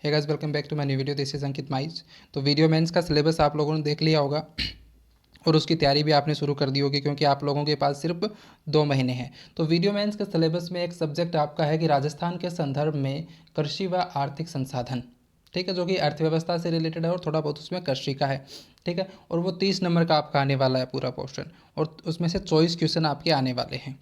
Hey guys, welcome back to my new video. This is Ankit माइज। तो video mains का syllabus आप लोगों ने देख लिया होगा और उसकी तैयारी भी आपने शुरू कर दी होगी, क्योंकि आप लोगों के पास सिर्फ 2 महीने हैं। तो वीडियो मेंस के सिलेबस में एक सब्जेक्ट आपका है कि राजस्थान के संदर्भ में कृषि व आर्थिक संसाधन, ठीक है, जो कि अर्थव्यवस्था से रिलेटेड है और थोड़ा बहुत उसमें कृषि का है, ठीक है। और वो 30 नंबर का आपका आने वाला है पूरा पोर्शन, और उसमें से 24 क्वेश्चन आपके आने वाले हैं।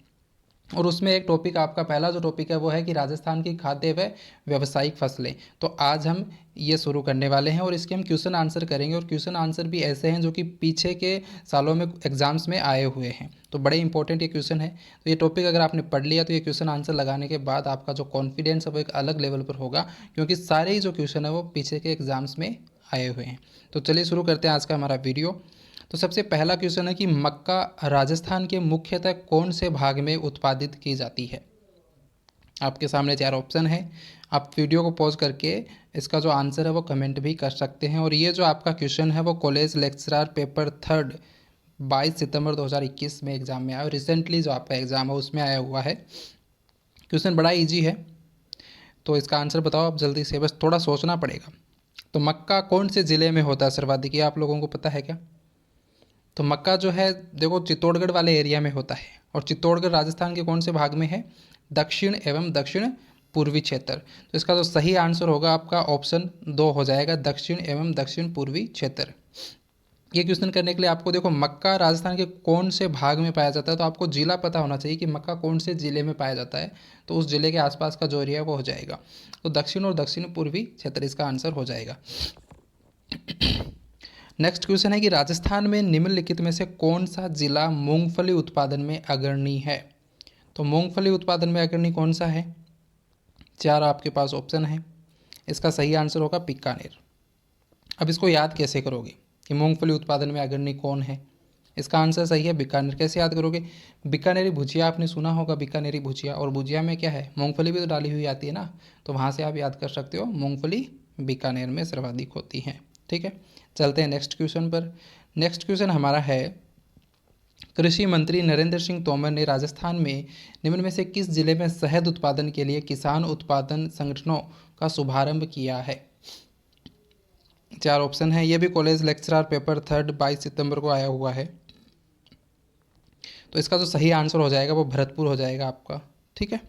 और उसमें एक टॉपिक आपका पहला जो टॉपिक है वो है कि राजस्थान की खाद्य व व्यावसायिक फसलें। तो आज हम ये शुरू करने वाले हैं और इसके हम क्वेश्चन आंसर करेंगे, और क्वेश्चन आंसर भी ऐसे हैं जो कि पीछे के सालों में एग्जाम्स में आए हुए हैं। तो बड़े इंपॉर्टेंट ये क्वेश्चन है। तो ये टॉपिक अगर आपने पढ़ लिया तो ये क्वेश्चन आंसर लगाने के बाद आपका जो कॉन्फिडेंस है वो एक अलग लेवल पर होगा, क्योंकि सारे ही जो क्वेश्चन है वो पीछे के एग्जाम्स में आए हुए हैं। तो चलिए शुरू करते हैं आज का हमारा वीडियो। तो सबसे पहला क्वेश्चन है कि मक्का राजस्थान के मुख्यतः कौन से भाग में उत्पादित की जाती है। आपके सामने 4 ऑप्शन है। आप वीडियो को पॉज करके इसका जो आंसर है वो कमेंट भी कर सकते हैं। और ये जो आपका क्वेश्चन है वो कॉलेज लेक्चरर पेपर 3 22 सितंबर 2021 में एग्जाम में आया, और रिसेंटली जो आपका एग्ज़ाम है उसमें आया हुआ है। क्वेश्चन बड़ा ईजी है, तो इसका आंसर बताओ आप जल्दी से, बस थोड़ा सोचना पड़ेगा। तो मक्का कौन से ज़िले में होता है सर्वाधिक, ये आप लोगों को पता है क्या? तो मक्का जो है देखो चित्तौड़गढ़ वाले एरिया में होता है, और चित्तौड़गढ़ राजस्थान के कौन से भाग में है? दक्षिण एवं दक्षिण पूर्वी क्षेत्र। तो इसका जो सही आंसर होगा आपका ऑप्शन 2 हो जाएगा, दक्षिण एवं दक्षिण पूर्वी क्षेत्र। ये क्वेश्चन करने के लिए आपको देखो मक्का राजस्थान के कौन से भाग में पाया जाता है, तो आपको जिला पता होना चाहिए कि मक्का कौन से ज़िले में पाया जाता है। तो उस ज़िले के आसपास का जो एरिया है वो हो जाएगा। तो दक्षिण और दक्षिण पूर्वी क्षेत्र इसका आंसर हो जाएगा। नेक्स्ट क्वेश्चन है कि राजस्थान में निम्नलिखित में से कौन सा जिला मूंगफली उत्पादन में अग्रणी है। तो मूंगफली उत्पादन में अग्रणी कौन सा है? 4 आपके पास ऑप्शन है। इसका सही आंसर होगा बीकानेर। अब इसको याद कैसे करोगे कि मूंगफली उत्पादन में अग्रणी कौन है? इसका आंसर सही है बीकानेर। कैसे याद करोगे? बीकानेरी भुजिया आपने सुना होगा, बीकानेरी भुजिया, और भुजिया में क्या है? मूंगफली भी तो डाली हुई आती है ना। तो वहाँ से आप याद कर सकते हो, मूंगफली बीकानेर में सर्वाधिक होती है, ठीक है। चलते हैं नेक्स्ट क्वेश्चन पर। नेक्स्ट क्वेश्चन हमारा है, कृषि मंत्री नरेंद्र सिंह तोमर ने राजस्थान में निम्न में से किस जिले में शहद उत्पादन के लिए किसान उत्पादन संगठनों का शुभारंभ किया है? 4 ऑप्शन है। ये भी कॉलेज लेक्चरर पेपर 3 22 सितंबर को आया हुआ है। तो इसका जो सही आंसर हो जाएगा वो भरतपुर हो जाएगा आपका, ठीक है।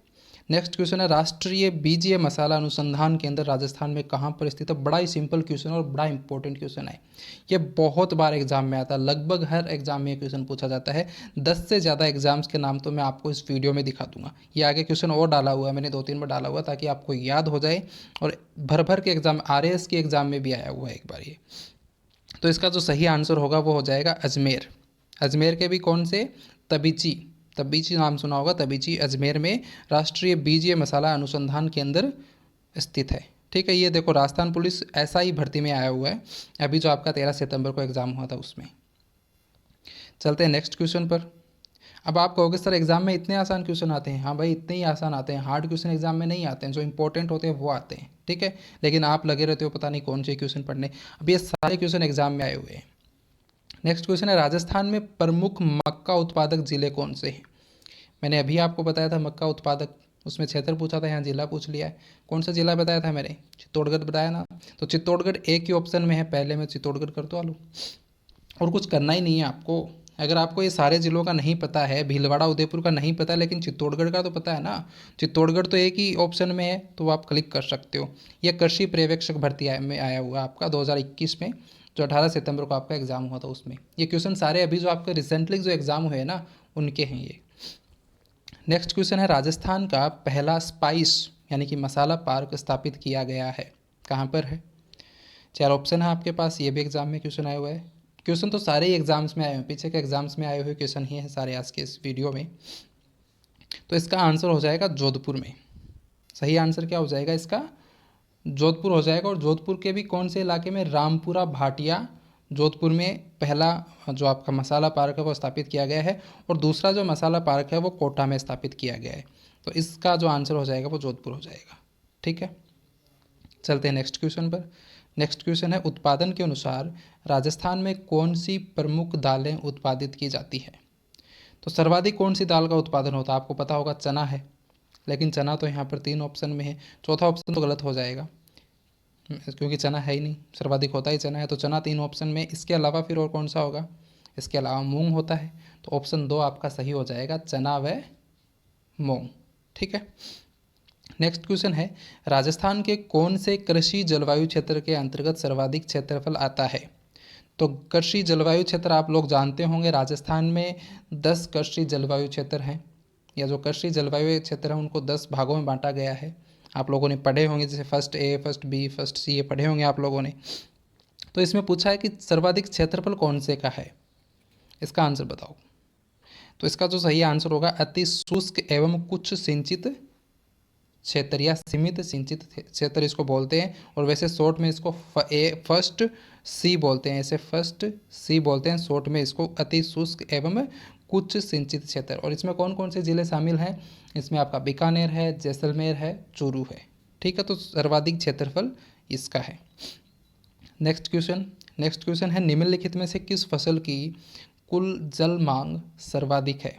नेक्स्ट क्वेश्चन है, राष्ट्रीय बीजीय मसाला अनुसंधान केंद्र राजस्थान में कहाँ पर स्थित है? बड़ा ही सिंपल क्वेश्चन और बड़ा इंपॉर्टेंट क्वेश्चन है। ये बहुत बार एग्जाम में आता है, लगभग हर एग्जाम में ये क्वेश्चन पूछा जाता है। 10 से ज़्यादा एग्जाम्स के नाम तो मैं आपको इस वीडियो में दिखा दूंगा। ये आगे क्वेश्चन और डाला हुआ है, मैंने 2-3 बार डाला हुआ है ताकि आपको याद हो जाए। और भर भर के एग्जाम, RAS के एग्जाम में भी आया हुआ है एक बार ये। तो इसका जो सही आंसर होगा वो हो जाएगा अजमेर। अजमेर के भी कौन से? तबीची, तबीची नाम सुना होगा, तबीची अजमेर में राष्ट्रीय बीजीय मसाला अनुसंधान केंद्र स्थित है, ठीक है। ये देखो राजस्थान पुलिस ऐसा ही भर्ती में आया हुआ है, अभी जो आपका 13 सितंबर को एग्ज़ाम हुआ था उसमें। चलते हैं नेक्स्ट क्वेश्चन पर। अब आप कहोगे सर एग्जाम में इतने आसान क्वेश्चन आते हैं। हाँ भाई, इतने ही आसान आते हैं, हार्ड क्वेश्चन एग्जाम में नहीं आते हैं, जो इंपॉर्टेंट होते हैं वो आते हैं, ठीक है। लेकिन आप लगे रहते हो पता नहीं कौन से क्वेश्चन पढ़ने। अब ये सारे क्वेश्चन एग्जाम में आए हुए हैं। नेक्स्ट क्वेश्चन है, राजस्थान में प्रमुख मक्का उत्पादक जिले कौन से हैं? मैंने अभी आपको बताया था मक्का उत्पादक, उसमें क्षेत्र पूछा था, यहाँ जिला पूछ लिया है। कौन सा जिला बताया था मैंने? चित्तौड़गढ़ बताया ना। तो चित्तौड़गढ़ एक ही ऑप्शन में है, पहले मैं चित्तौड़गढ़ कर तो आलू। और कुछ करना ही नहीं है आपको। अगर आपको ये सारे ज़िलों का नहीं पता है, भीलवाड़ा उदयपुर का नहीं पता, लेकिन चित्तौड़गढ़ का तो पता है ना। चित्तौड़गढ़ तो एक ही ऑप्शन में है, तो आप क्लिक कर सकते हो। यह कृषि पर्यवेक्षक भर्ती में आया हुआ है आपका 2021 में, जो 18 सितंबर को आपका एग्ज़ाम हुआ था उसमें। ये क्वेश्चन सारे अभी जो आपके रिसेंटली जो एग्ज़ाम हुए ना उनके हैं ये। नेक्स्ट क्वेश्चन है, राजस्थान का पहला स्पाइस यानी कि मसाला पार्क स्थापित किया गया है, कहाँ पर है? 4 ऑप्शन है आपके पास, ये भी एग्जाम में क्वेश्चन आया हुआ है। क्वेश्चन तो सारे ही एग्जाम्स में आए हैं, पीछे के एग्जाम्स में आए हुए क्वेश्चन ही हैं सारे आज के इस वीडियो में। तो इसका आंसर हो जाएगा जोधपुर में। सही आंसर क्या हो जाएगा इसका? जोधपुर हो जाएगा। और जोधपुर के भी कौन से इलाके में? रामपुरा भाटिया, जोधपुर में पहला जो आपका मसाला पार्क है वो स्थापित किया गया है, और दूसरा जो मसाला पार्क है वो कोटा में स्थापित किया गया है। तो इसका जो आंसर हो जाएगा वो जोधपुर हो जाएगा, ठीक है। चलते हैं नेक्स्ट क्वेश्चन पर। नेक्स्ट क्वेश्चन है, उत्पादन के अनुसार राजस्थान में कौन सी प्रमुख दालें उत्पादित की जाती है? तो सर्वाधिक कौन सी दाल का उत्पादन होता है? आपको पता होगा चना है, लेकिन चना तो यहाँ पर 3 ऑप्शन में है, चौथा ऑप्शन तो गलत हो जाएगा। क्योंकि चना है ही नहीं, सर्वाधिक होता ही चना है, तो चना 3 ऑप्शन में। इसके अलावा फिर और कौन सा होगा? इसके अलावा मूंग होता है, तो ऑप्शन 2 आपका सही हो जाएगा, चना व मूंग। ठीक है। नेक्स्ट क्वेश्चन है, राजस्थान के कौन से कृषि जलवायु क्षेत्र के अंतर्गत सर्वाधिक क्षेत्रफल आता है? तो कृषि जलवायु क्षेत्र आप लोग जानते होंगे, राजस्थान में 10 कृषि जलवायु क्षेत्र हैं, या जो कृषि जलवायु क्षेत्र हैं उनको 10 भागों में बांटा गया है। आप लोगों ने पढ़े होंगे, जैसे first A, first B, first सी, ये पढ़े होंगे आप लोगों ने। तो इसमें पूछा है कि सर्वाधिक क्षेत्रफल कौन से का है, इसका आंसर बताओ। तो इसका जो सही आंसर होगा, अति शुष्क एवं कुछ सिंचित क्षेत्र या सीमित सिंचित क्षेत्र इसको बोलते हैं, और वैसे शॉर्ट में इसको फर्स्ट सी बोलते हैं, ऐसे फर्स्ट सी बोलते हैं शॉर्ट में इसको, अति शुष्क एवं कुछ सिंचित क्षेत्र। और इसमें कौन कौन से जिले शामिल हैं? इसमें आपका बीकानेर है, जैसलमेर है, चूरू है। ठीक है, तो सर्वाधिक क्षेत्रफल इसका है। नेक्स्ट क्वेश्चन है, निम्नलिखित में से किस फसल की कुल जल मांग सर्वाधिक है?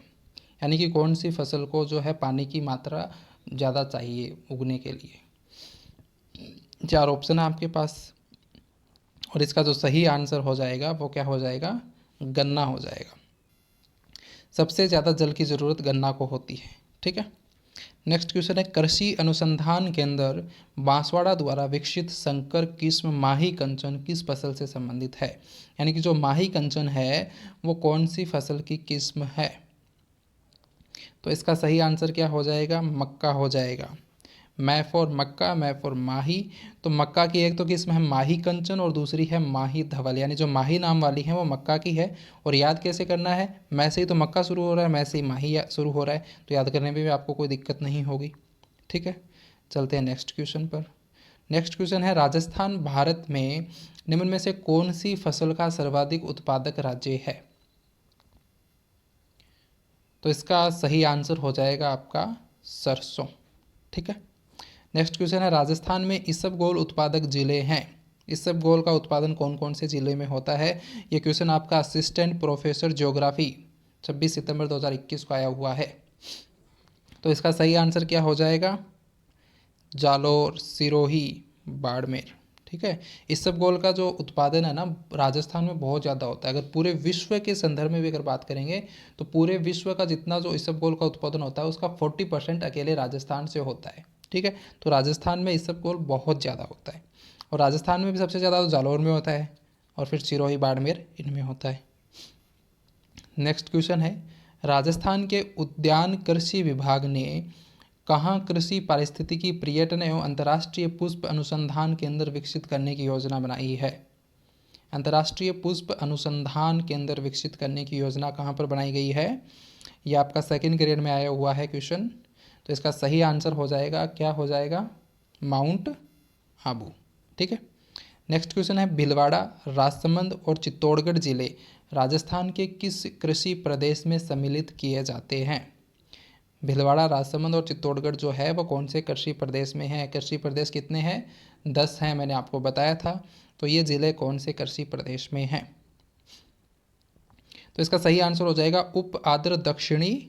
यानी कि कौन सी फसल को जो है पानी की मात्रा ज़्यादा चाहिए उगने के लिए। 4 ऑप्शन है आपके पास, और इसका जो सही आंसर हो जाएगा वो क्या हो जाएगा? गन्ना हो जाएगा। सबसे ज़्यादा जल की ज़रूरत गन्ना को होती है। ठीक है। नेक्स्ट क्वेश्चन है, कृषि अनुसंधान केंद्र बांसवाड़ा द्वारा विकसित संकर किस्म माही कंचन किस फसल से संबंधित है? यानी कि जो माही कंचन है वो कौन सी फसल की किस्म है? तो इसका सही आंसर क्या हो जाएगा? मक्का हो जाएगा। मैं फॉर मक्का, मैं फॉर माही। तो मक्का की एक तो किस्म है माही कंचन और दूसरी है माही धवल, यानी जो माही नाम वाली है वो मक्का की है। और याद कैसे करना है? मैं से ही तो मक्का शुरू हो रहा है, मैं से ही माही शुरू हो रहा है, तो याद करने में भी आपको कोई दिक्कत नहीं होगी। ठीक है, चलते हैं नेक्स्ट क्वेश्चन पर। नेक्स्ट क्वेश्चन है, राजस्थान भारत में निम्न में से कौन सी फसल का सर्वाधिक उत्पादक राज्य है? तो इसका सही आंसर हो जाएगा आपका सरसों। ठीक है। नेक्स्ट क्वेश्चन है, राजस्थान में इसबगोल उत्पादक जिले हैं। इसबगोल का उत्पादन कौन कौन से जिले में होता है? ये क्वेश्चन आपका असिस्टेंट प्रोफेसर ज्योग्राफी 26 सितंबर 2021 को आया हुआ है। तो इसका सही आंसर क्या हो जाएगा? जालोर, सिरोही, बाड़मेर। ठीक है। इसबगोल का जो उत्पादन है ना राजस्थान में बहुत ज़्यादा होता है। अगर पूरे विश्व के संदर्भ में भी अगर बात करेंगे तो पूरे विश्व का जितना जो इसबगोल का उत्पादन होता है उसका 40% अकेले राजस्थान से होता है। ठीक है, तो राजस्थान में इसबगोल बहुत ज़्यादा होता है, और राजस्थान में भी सबसे ज़्यादा तो जालौर में होता है, और फिर सिरोही, बाड़मेर इनमें होता है। नेक्स्ट क्वेश्चन है, राजस्थान के उद्यान कृषि विभाग ने कहाँ कृषि पारिस्थितिकी पर्यटन एवं अंतर्राष्ट्रीय पुष्प अनुसंधान केंद्र विकसित करने की योजना बनाई है? अंतर्राष्ट्रीय पुष्प अनुसंधान केंद्र विकसित करने की योजना कहाँ पर बनाई गई है? यह आपका सेकंड ग्रेड में आया हुआ है क्वेश्चन। तो इसका सही आंसर हो जाएगा, क्या हो जाएगा? माउंट आबू। ठीक है। नेक्स्ट क्वेश्चन है, भीलवाड़ा, राजसमंद और चित्तौड़गढ़ जिले राजस्थान के किस कृषि प्रदेश में सम्मिलित किए जाते हैं? भीलवाड़ा, राजसमंद और चित्तौड़गढ़ जो है वो कौन से कृषि प्रदेश में है? कृषि प्रदेश कितने हैं? 10 हैं, मैंने आपको बताया था। तो ये ज़िले कौन से कृषि प्रदेश में हैं? तो इसका सही आंसर हो जाएगा उप आर्द्र दक्षिणी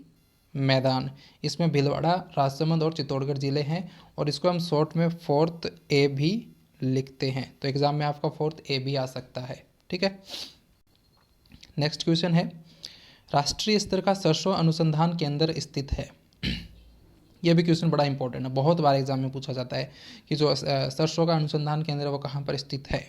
मैदान। इसमें भीलवाड़ा, राजसमंद और चित्तौड़गढ़ ज़िले हैं, और इसको हम शॉर्ट में 4th A भी लिखते हैं। तो एग्ज़ाम में आपका 4th A भी आ सकता है। ठीक है। नेक्स्ट क्वेश्चन है, राष्ट्रीय स्तर का सरसों अनुसंधान केंद्र स्थित है। यह भी क्वेश्चन बड़ा इंपॉर्टेंट है, बहुत बार एग्जाम में पूछा जाता है कि जो सरसों का अनुसंधान केंद्र है वो कहाँ पर स्थित है।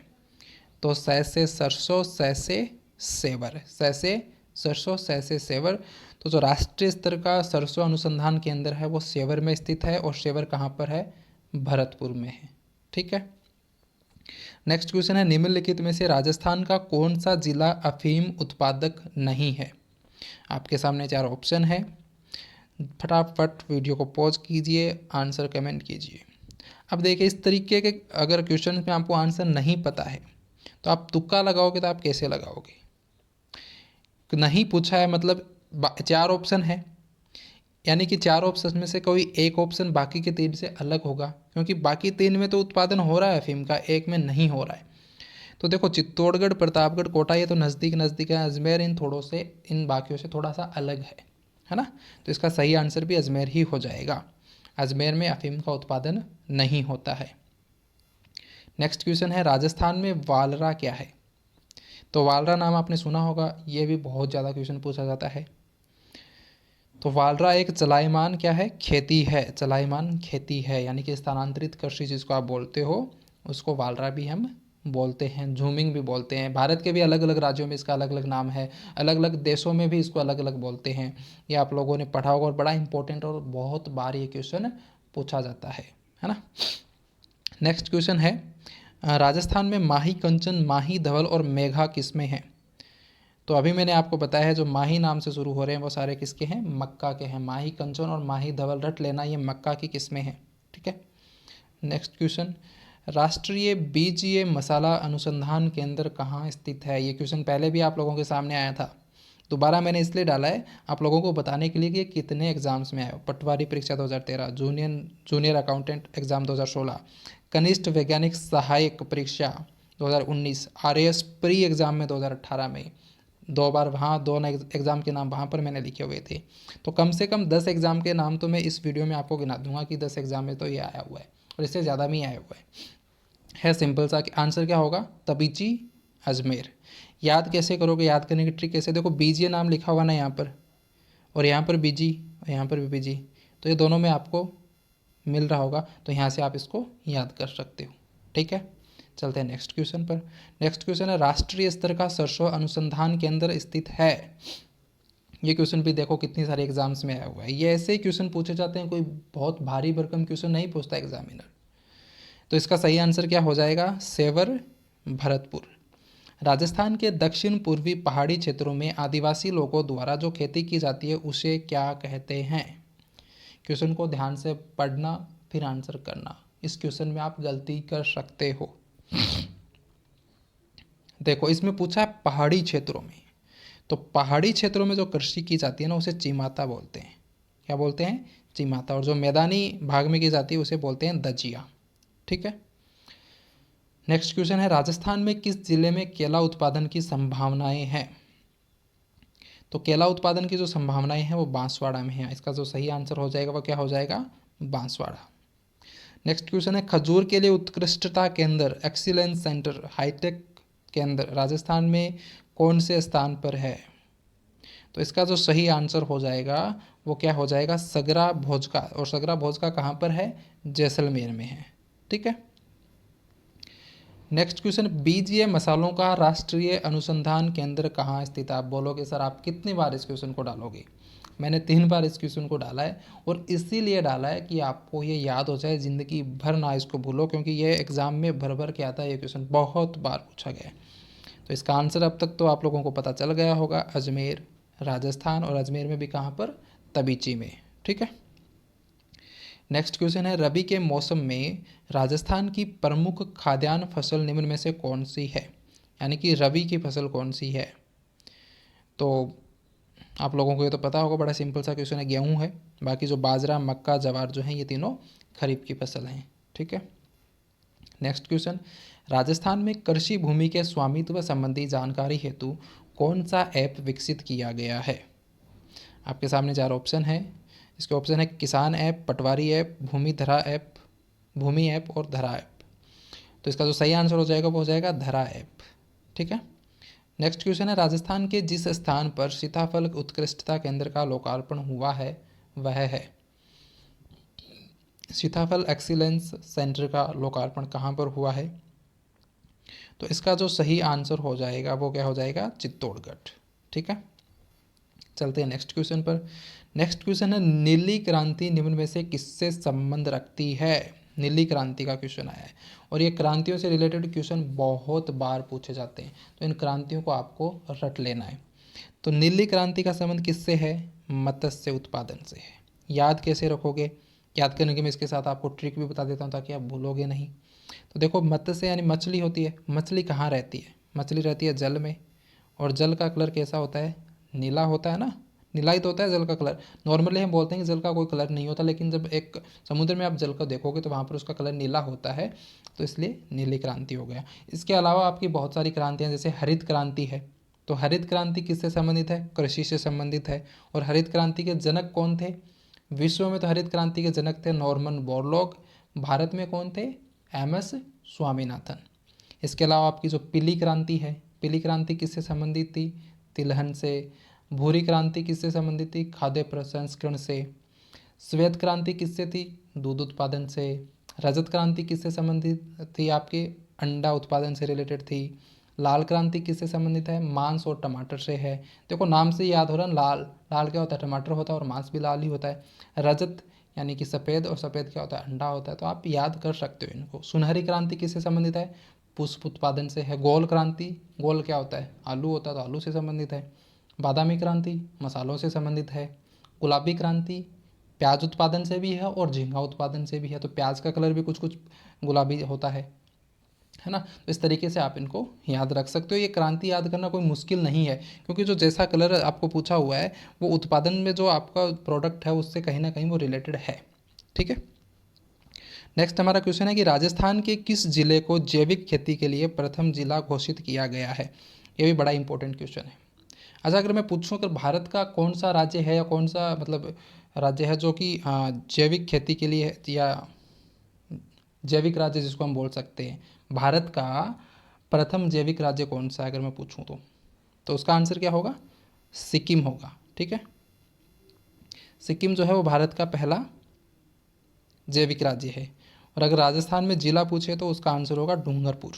तो सैसे सरसों, सैसे सेवर, सैसे सरसों, सैसे सेवर। तो जो राष्ट्रीय स्तर का सरसों अनुसंधान केंद्र है वो सेवर में स्थित है, और सेवर कहाँ पर है? भरतपुर में है। ठीक है। नेक्स्ट क्वेश्चन है, निम्नलिखित में से राजस्थान का कौन सा जिला अफीम उत्पादक नहीं है? आपके सामने 4 ऑप्शन है, फटाफट वीडियो को पॉज कीजिए, आंसर कमेंट कीजिए। अब देखिए, इस तरीके के अगर क्वेश्चन में आपको आंसर नहीं पता है तो आप तुक्का लगाओगे, तो आप कैसे लगाओगे? नहीं पूछा है मतलब 4 ऑप्शन है, यानी कि 4 ऑप्शन में से कोई एक ऑप्शन बाकी के 3 से अलग होगा, क्योंकि बाकी 3 में तो उत्पादन हो रहा है अफीम का, एक में नहीं हो रहा है। तो देखो, चित्तौड़गढ़, प्रतापगढ़, कोटा ये तो नज़दीक नज़दीक है, अजमेर इन थोड़ों से, इन बाकियों से थोड़ा सा अलग है ना। तो इसका सही आंसर भी अजमेर ही हो जाएगा। अजमेर में अफीम का उत्पादन नहीं होता है। नेक्स्ट क्वेश्चन है राजस्थान में वालरा क्या है। तो वालरा नाम आपने सुना होगा, ये भी बहुत ज़्यादा क्वेश्चन पूछा जाता है। तो वालरा एक चलायमान क्या है, खेती है, चलायमान खेती है, यानी कि स्थानांतरित कृषि जिसको आप बोलते हो उसको वालरा भी हम बोलते हैं, झूमिंग भी बोलते हैं। भारत के भी अलग अलग राज्यों में इसका अलग अलग नाम है, अलग अलग देशों में भी इसको अलग अलग बोलते हैं। ये आप लोगों ने पढ़ा होगा और बड़ा इंपॉर्टेंट और बहुत बार ये क्वेश्चन पूछा जाता है ना। नेक्स्ट क्वेश्चन है राजस्थान में माही, कंचन, माही, धवल और मेघा किसमें हैं। तो अभी मैंने आपको बताया है जो माही नाम से शुरू हो रहे हैं वो सारे किसके हैं, मक्का के हैं। माही, कंचन और माही, धवल रट लेना, ये मक्का की किस्में हैं, ठीक है। नेक्स्ट क्वेश्चन, राष्ट्रीय बीजीय मसाला अनुसंधान केंद्र कहाँ स्थित है। ये क्वेश्चन पहले भी आप लोगों के सामने आया था, दोबारा मैंने इसलिए डाला है आप लोगों को बताने के लिए कि ये कितने एग्जाम्स में आया। पटवारी परीक्षा 2013, जूनियर अकाउंटेंट एग्जाम 2016, कनिष्ठ वैज्ञानिक सहायक परीक्षा 2019, आरएएस प्री एग्जाम में 2018 में, 2 बार वहाँ, दोनों एग्ज़ाम के नाम वहाँ पर मैंने लिखे हुए थे। तो कम से कम 10 एग्ज़ाम के नाम तो मैं इस वीडियो में आपको गिना दूंगा कि 10 एग्ज़ाम में तो ये आया हुआ है और इससे ज़्यादा भी आया हुआ है सिंपल सा। आंसर क्या होगा, तबीची, अजमेर। याद कैसे करोगे, याद करने की ट्रिक कैसे, देखो बीजी नाम लिखा हुआ ना यहाँ पर, और यहाँ पर बीजी और यहाँ पर भी बीजी, तो ये दोनों में आपको मिल रहा होगा, तो यहाँ से आप इसको याद कर सकते हो, ठीक है। चलते हैं नेक्स्ट क्वेश्चन पर। नेक्स्ट क्वेश्चन है राष्ट्रीय स्तर का सरसों अनुसंधान केंद्र स्थित है। ये क्वेश्चन भी देखो कितनी सारे एग्जाम्स में आया हुआ है। ये ऐसे ही क्वेश्चन पूछे जाते हैं, कोई बहुत भारी भरकम क्वेश्चन नहीं पूछता एग्जामिनर। तो इसका सही आंसर क्या हो जाएगा, सेवर, भरतपुर। राजस्थान के दक्षिण पूर्वी पहाड़ी क्षेत्रों में आदिवासी लोगों द्वारा जो खेती की जाती है उसे क्या कहते हैं। क्वेश्चन को ध्यान से पढ़ना फिर आंसर करना, इस क्वेश्चन में आप गलती कर सकते हो। देखो इसमें पूछा है पहाड़ी क्षेत्रों में, तो पहाड़ी क्षेत्रों में जो कृषि की जाती है ना उसे चिमाता बोलते हैं। क्या बोलते हैं, चिमाता। और जो मैदानी भाग में की जाती है उसे बोलते हैं दजिया, ठीक है। नेक्स्ट क्वेश्चन है राजस्थान में किस जिले में केला उत्पादन की संभावनाएं हैं। तो केला उत्पादन की जो संभावनाएं हैं वो बांसवाड़ा में है। इसका जो सही आंसर हो जाएगा वो क्या हो जाएगा, बांसवाड़ा। नेक्स्ट क्वेश्चन है खजूर के लिए उत्कृष्टता केंद्र, एक्सीलेंस सेंटर, हाईटेक केंद्र राजस्थान में कौन से स्थान पर है। तो इसका जो सही आंसर हो जाएगा वो क्या हो जाएगा, सगरा भोजका। और सगरा भोजका कहाँ पर है, जैसलमेर में है, ठीक है। नेक्स्ट क्वेश्चन, बीजीय मसालों का राष्ट्रीय अनुसंधान केंद्र कहाँ स्थित है। आप बोलोगे सर आप कितनी बार इस क्वेश्चन को डालोगे, मैंने 3 बार इस क्वेश्चन को डाला है और इसीलिए डाला है कि आपको ये याद हो जाए, ज़िंदगी भर ना इसको भूलो, क्योंकि ये एग्ज़ाम में भर भर के आता है, ये क्वेश्चन बहुत बार पूछा गया है। तो इसका आंसर अब तक तो आप लोगों को पता चल गया होगा, अजमेर, राजस्थान, और अजमेर में भी कहाँ पर, तबीची में, ठीक है। नेक्स्ट क्वेश्चन है रबी के मौसम में राजस्थान की प्रमुख खाद्यान्न फसल निम्न में से कौन सी है। यानी कि रबी की फसल कौन सी है। तो आप लोगों को ये तो पता होगा, बड़ा सिंपल सा क्वेश्चन है, गेहूं है। बाकी जो बाजरा, मक्का, जवार जो हैं ये तीनों खरीफ की फसल हैं, ठीक है। नेक्स्ट क्वेश्चन, राजस्थान में कृषि भूमि के स्वामित्व संबंधी जानकारी हेतु कौन सा ऐप विकसित किया गया है। आपके सामने 4 ऑप्शन है। इसके ऑप्शन है किसान ऐप, पटवारी ऐप, भूमि धरा ऐप, भूमि ऐप और धरा ऐप। तो इसका जो सही आंसर हो जाएगा वो हो जाएगा धरा ऐप, ठीक है। नेक्स्ट क्वेश्चन है राजस्थान के जिस स्थान पर सीताफल उत्कृष्टता केंद्र का लोकार्पण हुआ है वह है। सीताफल एक्सीलेंस सेंटर का लोकार्पण कहाँ पर हुआ है। तो इसका जो सही आंसर हो जाएगा वो क्या हो जाएगा, चित्तौड़गढ़, ठीक है। चलते हैं नेक्स्ट क्वेश्चन पर। नेक्स्ट क्वेश्चन है नीली क्रांति निम्न में से किससे संबंध रखती है। नीली क्रांति का क्वेश्चन आया है और ये क्रांतियों से रिलेटेड क्वेश्चन बहुत बार पूछे जाते हैं, तो इन क्रांतियों को आपको रट लेना है। तो नीली क्रांति का संबंध किससे है, मत्स्य उत्पादन से है। याद कैसे रखोगे, याद करने के मैं इसके साथ आपको ट्रिक भी बता देता हूँ ताकि आप भूलोगे नहीं। तो देखो मत्स्य यानी मछली होती है, मछली कहाँ रहती है, मछली रहती है जल में, और जल का कलर कैसा होता है, नीला होता है ना, नीला ही तो होता है जल का कलर। नॉर्मली हम बोलते हैं कि जल का कोई कलर नहीं होता, लेकिन जब एक समुद्र में आप जल को देखोगे तो वहाँ पर उसका कलर नीला होता है, तो इसलिए नीली क्रांति हो गया। इसके अलावा आपकी बहुत सारी क्रांतियाँ, जैसे हरित क्रांति है, तो हरित क्रांति किससे संबंधित है, कृषि से संबंधित है। और हरित क्रांति के जनक कौन थे, विश्व में तो हरित क्रांति के जनक थे नॉर्मन बोरलॉग, भारत में कौन थे, एमएस स्वामीनाथन। इसके अलावा आपकी जो पीली क्रांति है, पीली क्रांति किससे संबंधित थी? तिलहन से। भूरी क्रांति किससे संबंधित थी? खाद्य प्रसंस्करण से। श्वेत क्रांति किससे थी? दूध उत्पादन से। रजत क्रांति किससे संबंधित थी? आपके अंडा उत्पादन से रिलेटेड थी। लाल क्रांति किससे संबंधित है? मांस और टमाटर से है। देखो नाम से याद हो रहा है, लाल, लाल क्या होता है? टमाटर होता है और मांस भी लाल ही होता है। रजत यानी कि सफ़ेद, और सफ़ेद क्या होता है? अंडा होता है। तो आप याद कर सकते हो इनको। सुनहरी क्रांति किससे संबंधित है? पुष्प उत्पादन से है। गोल क्रांति, गोल क्या होता है? आलू होता है, तो आलू से संबंधित है। बादामी क्रांति मसालों से संबंधित है। गुलाबी क्रांति प्याज उत्पादन से भी है और झींगा उत्पादन से भी है। तो प्याज का कलर भी कुछ कुछ गुलाबी होता है ना। तो इस तरीके से आप इनको याद रख सकते हो। ये क्रांति याद करना कोई मुश्किल नहीं है, क्योंकि जो जैसा कलर आपको पूछा हुआ है वो उत्पादन में जो आपका प्रोडक्ट है उससे कहीं ना कहीं वो रिलेटेड है। ठीक है। नेक्स्ट हमारा क्वेश्चन है कि राजस्थान के किस जिले को जैविक खेती के लिए प्रथम जिला घोषित किया गया है? ये भी बड़ा इंपॉर्टेंट क्वेश्चन है। अच्छा, अगर मैं पूछूं कि भारत का कौन सा राज्य है या कौन सा मतलब राज्य है जो कि जैविक खेती के लिए या जैविक राज्य जिसको हम बोल सकते हैं, भारत का प्रथम जैविक राज्य कौन सा है अगर मैं पूछूं तो उसका आंसर क्या होगा? सिक्किम होगा। ठीक है, सिक्किम जो है वो भारत का पहला जैविक राज्य है। और अगर राजस्थान में जिला पूछे तो उसका आंसर होगा डूंगरपुर,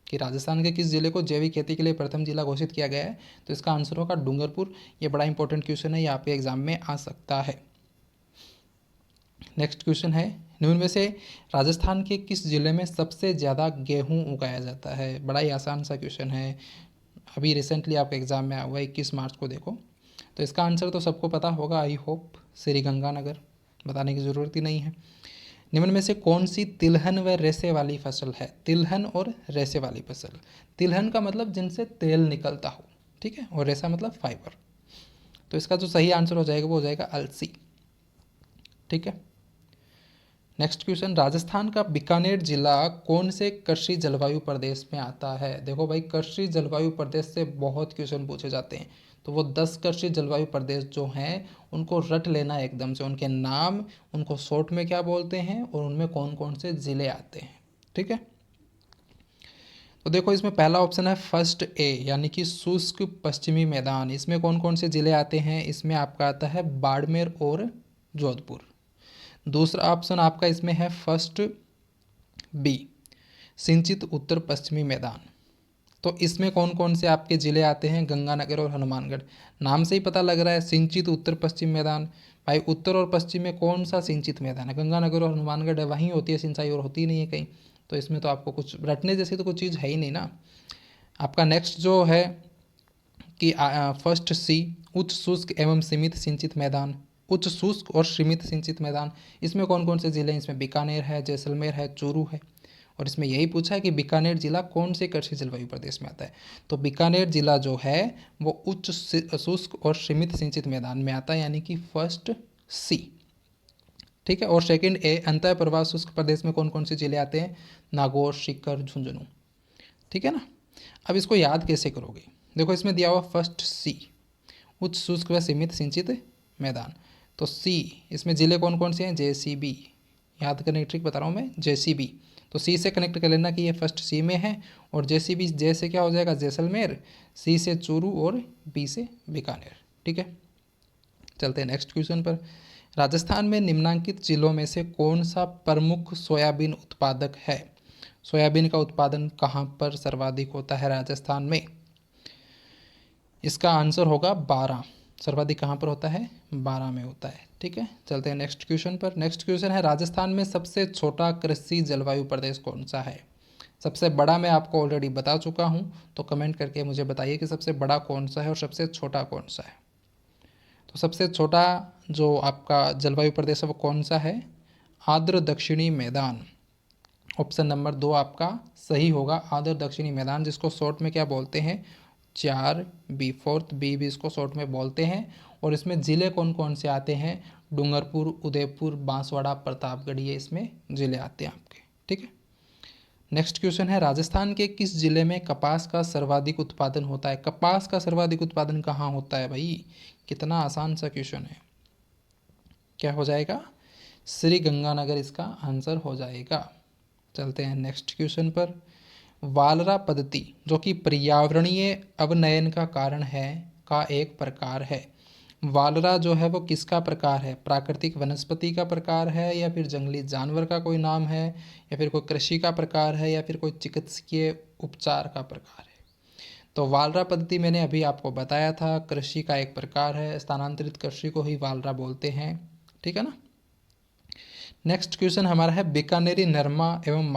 कि राजस्थान के किस जिले को जैविक खेती के लिए प्रथम जिला घोषित किया गया है, तो इसका आंसर होगा डूंगरपुर। ये बड़ा इंपॉर्टेंट क्वेश्चन है, ये आपके एग्जाम में आ सकता है। नेक्स्ट क्वेश्चन है, निम्न में से राजस्थान के किस जिले में सबसे ज़्यादा गेहूं उगाया जाता है? बड़ा ही आसान सा क्वेश्चन है, अभी रिसेंटली आपके एग्ज़ाम में आया हुआ है 21 मार्च को। देखो तो इसका आंसर तो सबको पता होगा, आई होप, श्री गंगानगर, बताने की ज़रूरत ही नहीं है। निम्न में से कौन सी तिलहन व रेशे वाली फसल है? तिलहन और रेशे वाली फसल। तिलहन का मतलब जिनसे तेल निकलता हो, ठीक है, और रेशा मतलब फाइबर। तो इसका जो सही आंसर हो जाएगा वो हो जाएगा अलसी। ठीक है। नेक्स्ट क्वेश्चन, राजस्थान का बीकानेर जिला कौन से कृषि जलवायु प्रदेश में आता है? देखो भाई, कृषि जलवायु प्रदेश से बहुत क्वेश्चन पूछे जाते हैं, तो वो 10 कृषि जलवायु प्रदेश जो हैं उनको रट लेना एकदम से, उनके नाम, उनको शॉर्ट में क्या बोलते हैं और उनमें कौन कौन से ज़िले आते हैं। ठीक है, तो देखो इसमें पहला ऑप्शन है फर्स्ट ए, यानी कि शुष्क पश्चिमी मैदान। इसमें कौन कौन से ज़िले आते हैं? इसमें आपका आता है बाड़मेर और जोधपुर। दूसरा ऑप्शन आपका इसमें है फर्स्ट बी, सिंचित उत्तर पश्चिमी मैदान। तो इसमें कौन कौन से आपके ज़िले आते हैं? गंगानगर और हनुमानगढ़। नाम से ही पता लग रहा है सिंचित उत्तर पश्चिम मैदान। भाई उत्तर और पश्चिम में कौन सा सिंचित मैदान है? गंगानगर और हनुमानगढ़ है, वहीं होती है सिंचाई, और होती नहीं है कहीं। तो इसमें तो आपको कुछ रटने जैसी तो कुछ चीज़ है ही नहीं ना। आपका नेक्स्ट जो है कि फर्स्ट सी, उच्च शुष्क एवं सीमित सिंचित मैदान। उच्च शुष्क और सीमित सिंचित मैदान, इसमें कौन कौन से ज़िले हैं? इसमें बीकानेर है, जैसलमेर है, चूरू है। और इसमें यही पूछा है कि बीकानेर जिला कौन से कृषि जलवायु प्रदेश में आता है। तो बीकानेर जिला जो है वो उच्च शुष्क और सीमित सिंचित मैदान में आता है, यानी कि फर्स्ट सी। ठीक है, और सेकंड ए, अंतः प्रवाह शुष्क प्रदेश में कौन कौन से जिले आते हैं? नागौर, सीकर, झुंझुनू। ठीक है ना। अब इसको याद कैसे करोगे? देखो इसमें दिया हुआ फर्स्ट सी, उच्च शुष्क व सीमित सिंचित मैदान। तो सी, इसमें ज़िले कौन कौन से हैं? जेसीबी। याद करने की ट्रिक बता रहा हूँ मैं, जेसीबी। तो सी से कनेक्ट कर लेना कि ये फर्स्ट सी में है, और जेसीबी, जे से क्या हो जाएगा? जैसलमेर, सी से चूरू और बी से बीकानेर। ठीक है, चलते हैं नेक्स्ट क्वेश्चन पर। राजस्थान में निम्नांकित जिलों में से कौन सा प्रमुख सोयाबीन उत्पादक है? सोयाबीन का उत्पादन कहाँ पर सर्वाधिक होता है राजस्थान में? इसका आंसर होगा 12। सर्वाधिक कहाँ पर होता है? 12 में होता है। ठीक है, चलते हैं नेक्स्ट क्वेश्चन पर। नेक्स्ट क्वेश्चन है, राजस्थान में सबसे छोटा कृषि जलवायु प्रदेश कौन सा है? सबसे बड़ा मैं आपको ऑलरेडी बता चुका हूँ, तो कमेंट करके मुझे बताइए कि सबसे बड़ा कौन सा है और सबसे छोटा कौन सा है। तो सबसे छोटा जो आपका जलवायु प्रदेश है वो कौन सा है? आर्द्र दक्षिणी मैदान। ऑप्शन नंबर 2 आपका सही होगा, आर्द्र दक्षिणी मैदान, जिसको शॉर्ट में क्या बोलते हैं? 4B, फोर्थ बी भी इसको शॉर्ट में बोलते हैं। और इसमें ज़िले कौन कौन से आते हैं? डूंगरपुर, उदयपुर, बांसवाड़ा, प्रतापगढ़, ये इसमें ज़िले आते हैं आपके। ठीक है, नेक्स्ट क्वेश्चन है, राजस्थान के किस जिले में कपास का सर्वाधिक उत्पादन होता है? कपास का सर्वाधिक उत्पादन कहाँ होता है भाई? कितना आसान सा क्वेश्चन है। क्या हो जाएगा? श्री गंगानगर इसका आंसर हो जाएगा। चलते हैं नेक्स्ट क्वेश्चन पर। वालरा पद्धति जो कि पर्यावरणीय अवनयन का कारण है का एक प्रकार है। वालरा जो है वो किसका प्रकार है? प्राकृतिक वनस्पति का प्रकार है, या फिर जंगली जानवर का कोई नाम है, या फिर कोई कृषि का प्रकार है, या फिर कोई चिकित्सकीय उपचार का प्रकार है? तो वालरा पद्धति मैंने अभी आपको बताया था, कृषि का एक प्रकार है। स्थानांतरित कृषि को ही वालरा बोलते हैं, ठीक है ना। नेक्स्ट क्वेश्चन हमारा है बीकानेरी नरमा एवं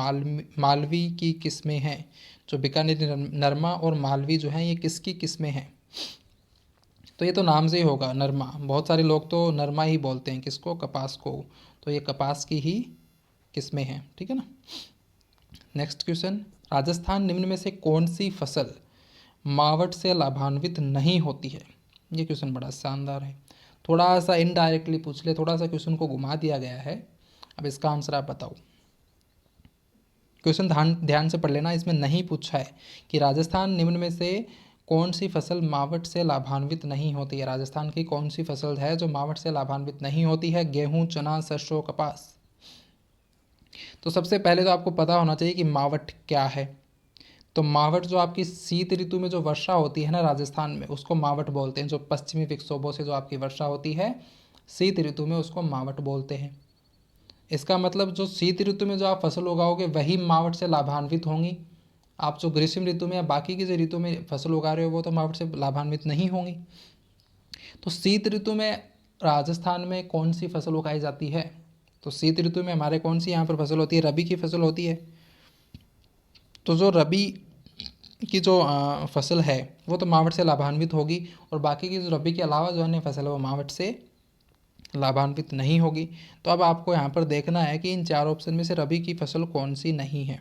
मालवी की किस्में हैं। जो बीकानेरी नरमा और मालवी जो हैं ये किसकी किस्में हैं? तो ये तो नाम से ही होगा नरमा। बहुत सारे लोग तो नरमा ही बोलते हैं, किसको? कपास को। तो ये कपास की ही किस्में हैं, ठीक है ना। नेक्स्ट क्वेश्चन, राजस्थान निम्न में से कौन सी फसल मावट से लाभान्वित नहीं होती है? ये क्वेश्चन बड़ा शानदार है। थोड़ा सा इनडायरेक्टली पूछ ले, थोड़ा सा क्वेश्चन को घुमा दिया गया है। अब इसका आंसर आप बताओ। क्वेश्चन ध्यान से पढ़ लेना, इसमें नहीं पूछा है कि राजस्थान निम्न में से कौन सी फसल मावट से लाभान्वित नहीं होती है। राजस्थान की कौन सी फसल है जो मावट से लाभान्वित नहीं होती है? गेहूं, चना, सरसों, कपास। तो सबसे पहले तो आपको पता होना चाहिए कि मावट क्या है। तो मावट जो आपकी शीत ऋतु में जो वर्षा होती है ना राजस्थान में, उसको मावट बोलते हैं। जो पश्चिमी विक्षोभों से जो आपकी वर्षा होती है शीत ऋतु में, उसको मावट बोलते हैं। इसका मतलब जो शीत ऋतु में जो आप फसल उगाओगे वही मावट से लाभान्वित होंगी। आप जो ग्रीष्म ऋतु में या बाकी की जो ऋतु में फसल उगा रहे हो वो तो मावट से लाभान्वित नहीं होंगी। तो शीत ऋतु में राजस्थान में कौन सी फसल उगाई जाती है? तो शीत ऋतु में हमारे कौन सी यहाँ पर फसल होती है? रबी की फसल होती है। तो जो रबी की जो फसल है वो तो मावट से लाभान्वित होगी, और बाकी की जो रबी के अलावा जो अन्य फसल है वो मावट से लाभान्वित नहीं होगी। तो अब आपको यहाँ पर देखना है कि इन चार ऑप्शन में से रबी की फसल कौन सी नहीं है।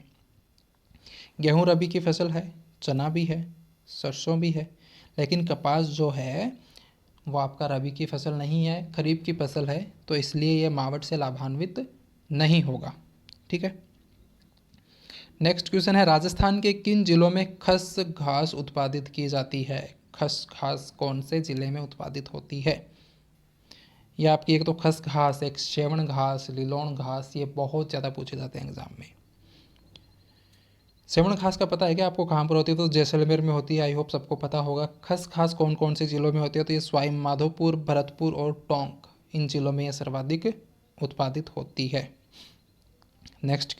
गेहूँ रबी की फसल है, चना भी है, सरसों भी है, लेकिन कपास जो है वो आपका रबी की फसल नहीं है, खरीफ की फसल है। तो इसलिए यह मावट से लाभान्वित नहीं होगा, ठीक है। नेक्स्ट क्वेश्चन है, राजस्थान के किन जिलों में खस घास उत्पादित की जाती है? खस घास कौन से जिले में उत्पादित होती है? ये आपकी एक तो खस घास, एक सेवण घास, लिलोण घास, ये बहुत ज़्यादा पूछे जाते हैं एग्जाम में। सेवण घास का पता है क्या आपको कहाँ पर होती है? तो जैसलमेर में होती है, आई होप सबको पता होगा। खस घास कौन कौन से जिलों में होती है? तो ये स्वाई माधोपुर, भरतपुर और टोंक, इन जिलों में यह सर्वाधिक उत्पादित होती है। नेक्स्ट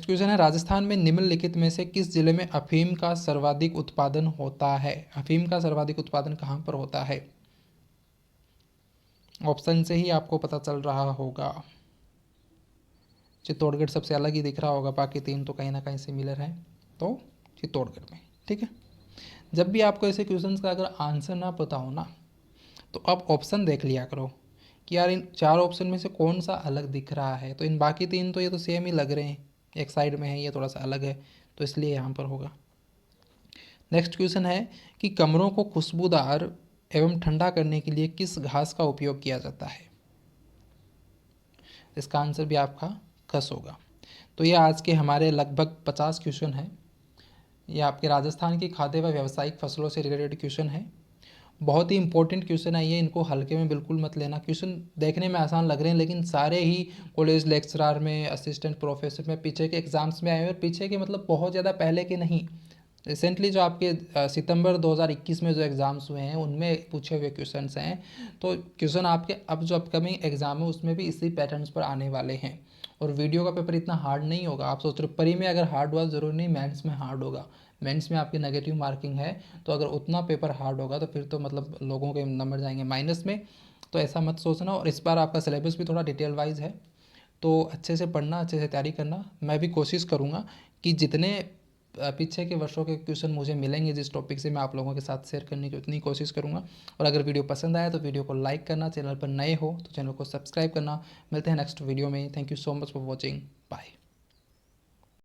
क्वेश्चन है, राजस्थान में निम्नलिखित में से किस जिले में अफीम का सर्वाधिक उत्पादन होता है? अफीम का सर्वाधिक उत्पादन कहाँ पर होता है? ऑप्शन से ही आपको पता चल रहा होगा। चित्तौड़गढ़ सबसे अलग ही दिख रहा होगा, बाकी तीन तो कहीं ना कहीं सिमिलर हैं। तो चित्तौड़गढ़ में, ठीक है। जब भी आपको ऐसे क्वेश्चंस का अगर आंसर ना पता हो ना, तो आप ऑप्शन देख लिया करो कि यार इन चार ऑप्शन में से कौन सा अलग दिख रहा है। तो इन बाकी तीन तो ये तो सेम ही लग रहे हैं, एक साइड में है, ये थोड़ा सा अलग है, तो इसलिए यहाँ पर होगा। नेक्स्ट क्वेश्चन है कि कमरों को खुशबूदार एवं ठंडा करने के लिए किस घास का उपयोग किया जाता है? इसका आंसर भी आपका खस होगा। तो ये आज के हमारे लगभग 50 क्वेश्चन हैं। ये आपके राजस्थान की खाद्य व व्यावसायिक फसलों से रिलेटेड क्वेश्चन है। बहुत ही इंपॉर्टेंट क्वेश्चन है ये, इनको हल्के में बिल्कुल मत लेना। क्वेश्चन देखने में आसान लग रहे हैं, लेकिन सारे ही कॉलेज लेक्चरर में, असिस्टेंट प्रोफेसर में, पीछे के एग्जाम्स में आए हुए, और पीछे के मतलब बहुत ज़्यादा पहले के नहीं, रिसेंटली जो आपके सितंबर 2021 में जो एग्ज़ाम्स हुए हैं उनमें पूछे हुए क्वेश्चंस हैं। तो क्वेश्चन आपके अब जो अपकमिंग एग्ज़ाम है उसमें भी इसी पैटर्न्स पर आने वाले हैं। और वीडियो का पेपर इतना हार्ड नहीं होगा। आप सोच रहे हो परी में अगर हार्ड हुआ ज़रूरी नहीं मेंस में हार्ड होगा। मेंस में आपकी नेगेटिव मार्किंग है, तो अगर उतना पेपर हार्ड होगा तो फिर तो मतलब लोगों के नंबर जाएंगे माइनस में। तो ऐसा मत सोचना। और इस बार आपका सिलेबस भी थोड़ा डिटेल वाइज है, तो अच्छे से पढ़ना, अच्छे से तैयारी करना। मैं भी कोशिश करूँगा कि जितने पीछे के वर्षों के क्वेश्चन मुझे मिलेंगे जिस टॉपिक से, मैं आप लोगों के साथ शेयर करने की उतनी कोशिश करूँगा। और अगर वीडियो पसंद आया तो वीडियो को लाइक करना, चैनल पर नए हो तो चैनल को सब्सक्राइब करना। मिलते हैं नेक्स्ट वीडियो में। Thank you so much for watching, bye.